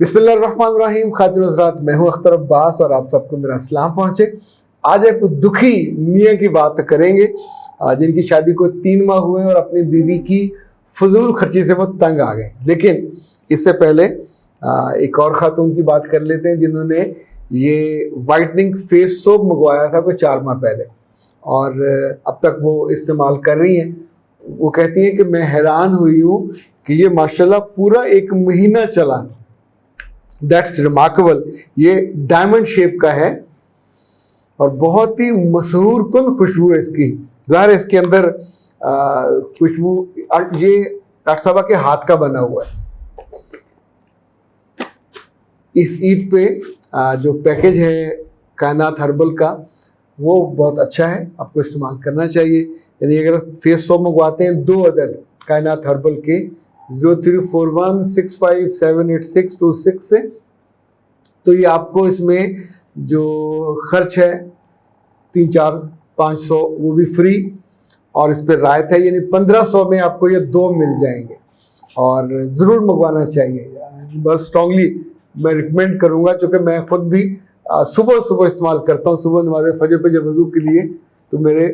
बिस्मिल्लाहिर्रहमानिर्रहीम। खातिन हज़रात, मैं हूँ अख्तर अब्बास और आप सबको मेरा सलाम पहुँचे। आज एक दुखी मियाँ की बात करेंगे जिनकी शादी को 3 माह हुए और अपनी बीवी की फजूल खर्ची से वो तंग आ गए। लेकिन इससे पहले एक और ख़ातून की बात कर लेते हैं जिन्होंने ये वाइटनिंग फेस सोप मंगवाया था कोई 4 माह पहले और अब तक वो इस्तेमाल कर रही हैं। वो कहती हैं कि मैं हैरान हुई हूँ कि ये माशाल्लाह पूरा 1 महीना चला। That's remarkable. ये डायमंड शेप का है और बहुत ही मशहूर कुन खुशबू है इसकी। ज़ाहिर है इसके अंदर खुशबू ये डॉक्टर साहबा के हाथ का बना हुआ है। इस ईद पे जो पैकेज है कायनात हर्बल का वो बहुत अच्छा है, आपको इस्तेमाल करना चाहिए। यानी अगर फेस सोप मंगवाते हैं 2 अदद कायनात हर्बल के 034165782626 से, तो ये आपको इसमें जो खर्च है 300-400-500 वो भी फ्री और इस पर रायत है, यानी 1500 में आपको ये 2 मिल जाएंगे और ज़रूर मंगवाना चाहिए। बस स्ट्रांगली मैं रिकमेंड करूँगा, क्योंकि मैं खुद भी सुबह सुबह इस्तेमाल करता हूँ। सुबह नमाज़ फजर पे जब वज़ू के लिए तो मेरे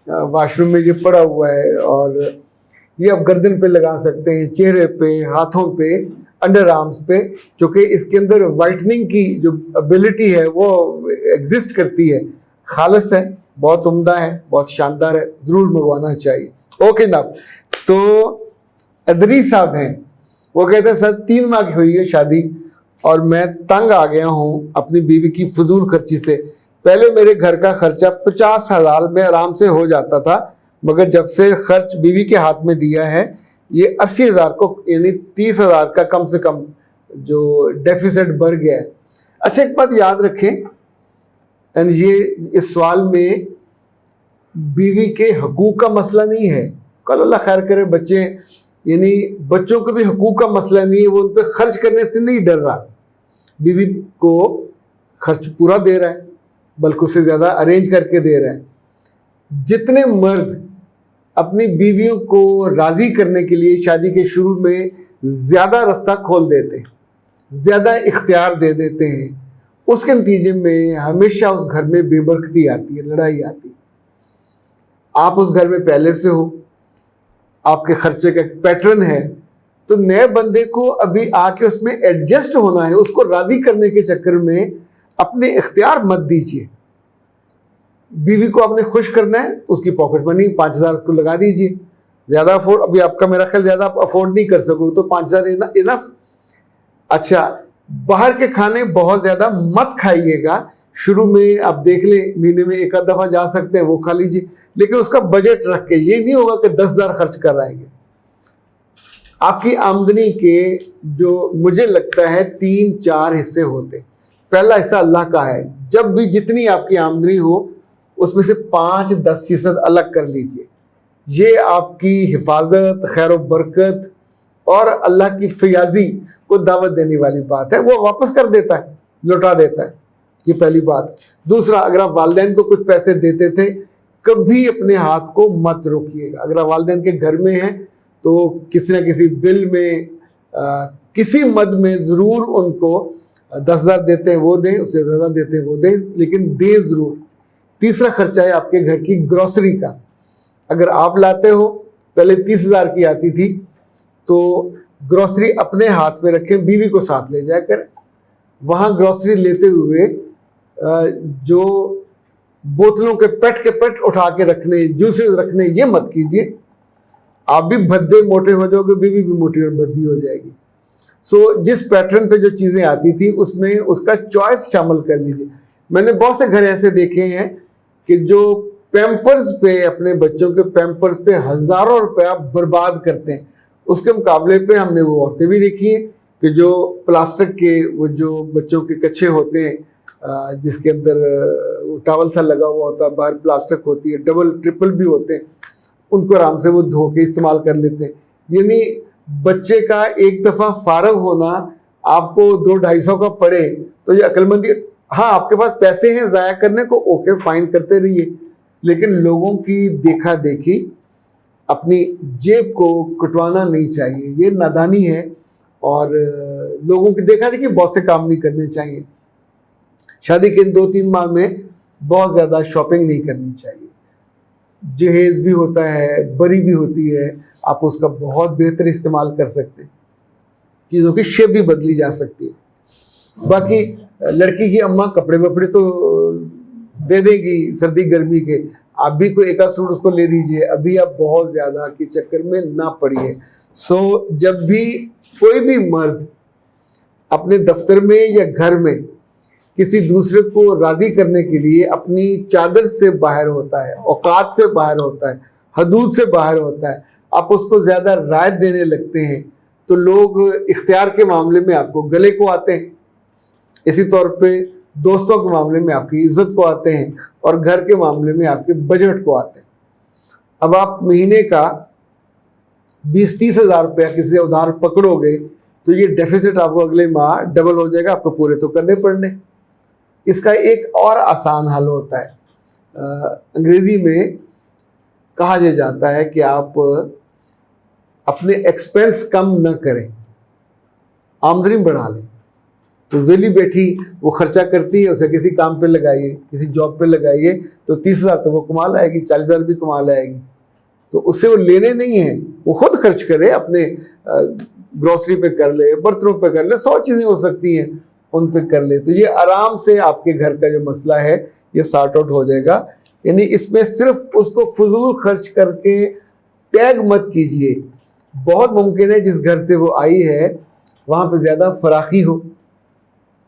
वाशरूम में ये पड़ा हुआ है और ये आप गर्दन पे लगा सकते हैं, चेहरे पे, हाथों पे, अंडर आर्म्स पे, क्योंकि इसके अंदर वाइटनिंग की जो एबिलिटी है वो एग्जिस्ट करती है। खालिस है, बहुत उम्दा है, बहुत शानदार है, ज़रूर मंगवाना चाहिए। ओके ना, तो अदरी साहब हैं, वो कहते हैं सर 3 माह की हुई है शादी और मैं तंग आ गया हूँ अपनी बीवी की फजूल खर्ची से। पहले मेरे घर का खर्चा 50,000 में आराम से हो जाता था, मगर जब से खर्च बीवी के हाथ में दिया है ये 80,000 को, यानी 30,000 का कम से कम जो डेफिसिट बढ़ गया है। अच्छा, एक बात याद रखें, एंड ये इस सवाल में बीवी के हकूक़ का मसला नहीं है। कल अल्लाह खैर करे, बच्चे यानी बच्चों को भी हकूक़ का मसला नहीं है, वो उन पर खर्च करने से नहीं डर रहा। बीवी को खर्च पूरा दे रहा है, बल्कि उससे ज़्यादा अरेंज करके दे रहा है। जितने मर्द अपनी बीवियों को राज़ी करने के लिए शादी के शुरू में ज़्यादा रास्ता खोल देते हैं, ज़्यादा इख्तियार दे देते हैं, उसके नतीजे में हमेशा उस घर में बेबरकती आती है, लड़ाई आती है। आप उस घर में पहले से हो, आपके खर्चे का एक पैटर्न है, तो नए बंदे को अभी आके उसमें एडजस्ट होना है। उसको राज़ी करने के चक्कर में अपने इख्तियार मत दीजिए। बीवी को आपने खुश करना है, उसकी पॉकेट मनी 5,000 उसको लगा दीजिए। ज़्यादा अफोर्ड, अभी आपका मेरा ख्याल ज़्यादा आप अफोर्ड नहीं कर सकोगे, तो 5,000 इनफ। अच्छा, बाहर के खाने बहुत ज़्यादा मत खाइएगा। शुरू में आप देख लें, महीने में 1 आध दफ़ा जा सकते हैं, वो खा लीजिए, लेकिन उसका बजट रख के। ये नहीं होगा कि 10,000 खर्च कर रहेंगे। आपकी आमदनी के जो मुझे लगता है 3-4 हिस्से होते हैं। पहला हिस्सा अल्लाह का है। जब भी जितनी आपकी आमदनी हो उसमें से 5-10% अलग कर लीजिए। ये आपकी हिफाजत, खैर व बरकत और अल्लाह की फयाजी को दावत देने वाली बात है। वो वापस कर देता है, लौटा देता है। ये पहली बात। दूसरा, अगर आप वालिदैन को कुछ पैसे देते थे, कभी अपने हाथ को मत रोकिएगा। अगर आप वालिदैन के घर में हैं तो किसी न किसी बिल में किसी मद में ज़रूर उनको 10,000 देते हैं वो दें, उससे ज़्यादा देते हैं वो दें, लेकिन दें ज़रूर। तीसरा खर्चा है आपके घर की ग्रॉसरी का। अगर आप लाते हो, पहले 30,000 की आती थी, तो ग्रॉसरी अपने हाथ में रखें, बीवी को साथ ले जाया करें। वहाँ ग्रॉसरी लेते हुए जो बोतलों के पेट उठा के रखने, जूसेस रखने, ये मत कीजिए। आप भी भद्दे मोटे हो जाओगे, बीवी भी मोटी और भद्दी हो जाएगी। सो जिस पैटर्न पे जो चीज़ें आती थी उसमें उसका चॉइस शामिल कर लीजिए। मैंने बहुत से घर ऐसे देखे हैं कि जो पैम्पर्स पे, अपने बच्चों के पैम्पर्स पे हज़ारों रुपया बर्बाद करते हैं। उसके मुकाबले पे हमने वो औरतें भी देखी हैं कि जो प्लास्टिक के वो जो बच्चों के कच्छे होते हैं, जिसके अंदर टॉवल सा लगा हुआ होता है, बाहर प्लास्टिक होती है, डबल ट्रिपल भी होते हैं, उनको आराम से वो धो के इस्तेमाल कर लेते हैं। यानी बच्चे का एक दफ़ा फारग होना आपको 200-250 का पड़े तो ये अक्लमंदी। हाँ, आपके पास पैसे हैं ज़ाया करने को, ओके फाइन, करते रहिए, लेकिन लोगों की देखा देखी अपनी जेब को कटवाना नहीं चाहिए। ये नादानी है और लोगों की देखा थी कि बहुत से काम नहीं करने चाहिए। शादी के 2-3 माह में बहुत ज़्यादा शॉपिंग नहीं करनी चाहिए। जहेज़ भी होता है, बरी भी होती है, आप उसका बहुत बेहतर इस्तेमाल कर सकते हैं। चीज़ों की शेप भी बदली जा सकती है। बाकी लड़की की अम्मा कपड़े वपड़े तो दे देगी सर्दी गर्मी के, आप भी कोई एक आध सूट उसको ले दीजिए। अभी आप बहुत ज़्यादा के चक्कर में ना पड़िए। जब भी कोई भी मर्द अपने दफ्तर में या घर में किसी दूसरे को राज़ी करने के लिए अपनी चादर से बाहर होता है, औकात से बाहर होता है, हदूद से बाहर होता है, आप उसको ज़्यादा रायत देने लगते हैं तो लोग इख्तियार के मामले में आपको गले को आते हैं। इसी तौर पे दोस्तों के मामले में आपकी इज्जत को आते हैं और घर के मामले में आपके बजट को आते हैं। अब आप महीने का 20-30 हज़ार रुपया किसी से उधार पकड़ोगे तो ये डेफिसिट आपको अगले माह डबल हो जाएगा, आपको पूरे तो करने पड़ने। इसका एक और आसान हल होता है। अंग्रेज़ी में कहा यह जाता है कि आप अपने एक्सपेंस कम न करें, आमदनी बढ़ा लें। तो वेली बैठी वो खर्चा करती है, उसे किसी काम पे लगाइए, किसी जॉब पे लगाइए, तो 30 हज़ार तो वो कमा लाएगी, 40 हज़ार भी कमा लाएगी। तो उससे वो लेने नहीं है, वो खुद खर्च करे, अपने ग्रोसरी पे कर ले, बर्तनों पे कर ले, 100 चीज़ें हो सकती हैं उन पे कर ले। तो ये आराम से आपके घर का जो मसला है ये सॉर्ट आउट हो जाएगा। यानी इसमें सिर्फ उसको फजूल खर्च करके टैग मत कीजिए। बहुत मुमकिन है जिस घर से वो आई है वहाँ पे ज़्यादा फराखी हो,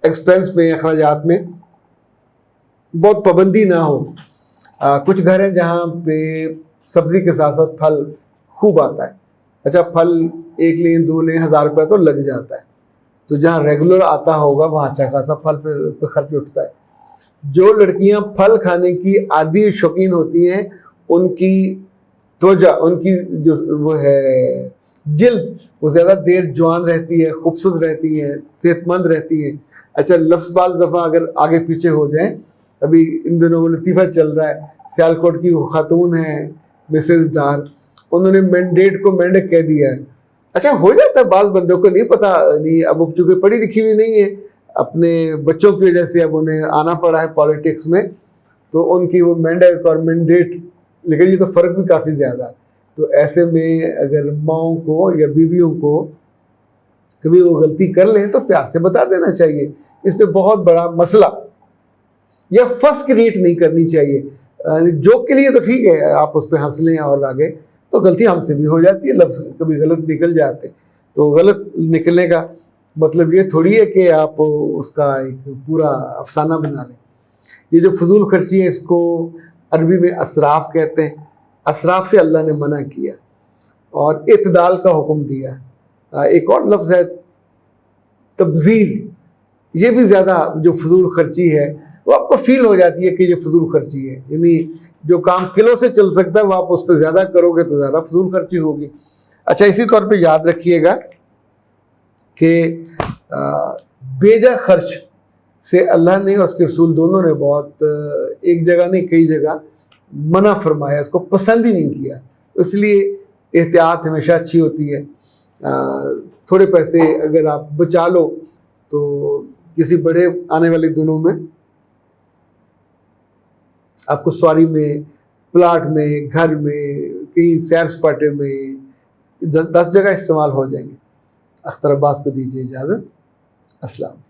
एक्सपेंस में, अखराजात में बहुत पाबंदी ना हो। कुछ घर हैं जहाँ पे सब्ज़ी के साथ साथ फल खूब आता है। अच्छा, फल 1 लें 2 लें, 1000 रुपये तो लग जाता है। तो जहाँ रेगुलर आता होगा वहाँ अच्छा खासा फल पे खर्च उठता है। जो लड़कियाँ फल खाने की आदी शौकीन होती हैं उनकी त्वचा, उनकी जो वो है जिल्द, वो ज़्यादा देर जवान रहती है, खूबसूरत रहती है, सेहतमंद रहती है। अच्छा, लफ्ज़ बाज़ दफ़ा अगर आगे पीछे हो जाएं, अभी इन दिनों वो लतीफ़ा चल रहा है, सियालकोट की वो खातून है मिसेस डार, उन्होंने मैंडेट को मेंढक कह दिया है। अच्छा, हो जाता है बाज़ बंदों को नहीं पता, नहीं, अब चूँकि पढ़ी लिखी हुई नहीं है, अपने बच्चों की वजह से अब उन्हें आना पड़ा है पॉलिटिक्स में, तो उनकी वो मेंढक और मैंडेट, लेकिन ये तो फ़र्क भी काफ़ी ज़्यादा है। तो ऐसे में अगर माओं को या बीवियों को कभी वो गलती कर लें तो प्यार से बता देना चाहिए। इस पे बहुत बड़ा मसला या फंस क्रिएट नहीं करनी चाहिए। जोक के लिए तो ठीक है, आप उस पर हंस लें और आगे, तो गलती हमसे भी हो जाती है, लफ्ज़ कभी गलत निकल जाते। तो गलत निकलने का मतलब ये थोड़ी है कि आप उसका एक पूरा अफसाना बना लें। ये जो फजूल खर्ची है इसको अरबी में असराफ कहते हैं। असराफ से अल्लाह ने मना किया और इत्दाल का हुक्म दिया। एक और लफ्ज़ है तब्ज़ीर, ये भी ज़्यादा जो फजूल खर्ची है वो आपको फील हो जाती है कि ये फजूल खर्ची है। यानी जो काम किलो से चल सकता है वो आप उस पर ज़्यादा करोगे तो ज़्यादा फजूल खर्ची होगी। अच्छा, इसी तौर पे याद रखिएगा कि बेजा खर्च से अल्लाह ने और उसके रसूल दोनों ने बहुत, एक जगह नहीं कई जगह मना फरमाया, इसको पसंद ही नहीं किया। तो इसलिए एहतियात हमेशा अच्छी होती है। थोड़े पैसे अगर आप बचा लो तो किसी बड़े आने वाले दिनों में आपको सवारी में, प्लाट में, घर में, कहीं सैर सपाटे में 10 जगह इस्तेमाल हो जाएंगे। अख्तर अब्बास को दीजिए इजाज़त। अस्सलाम।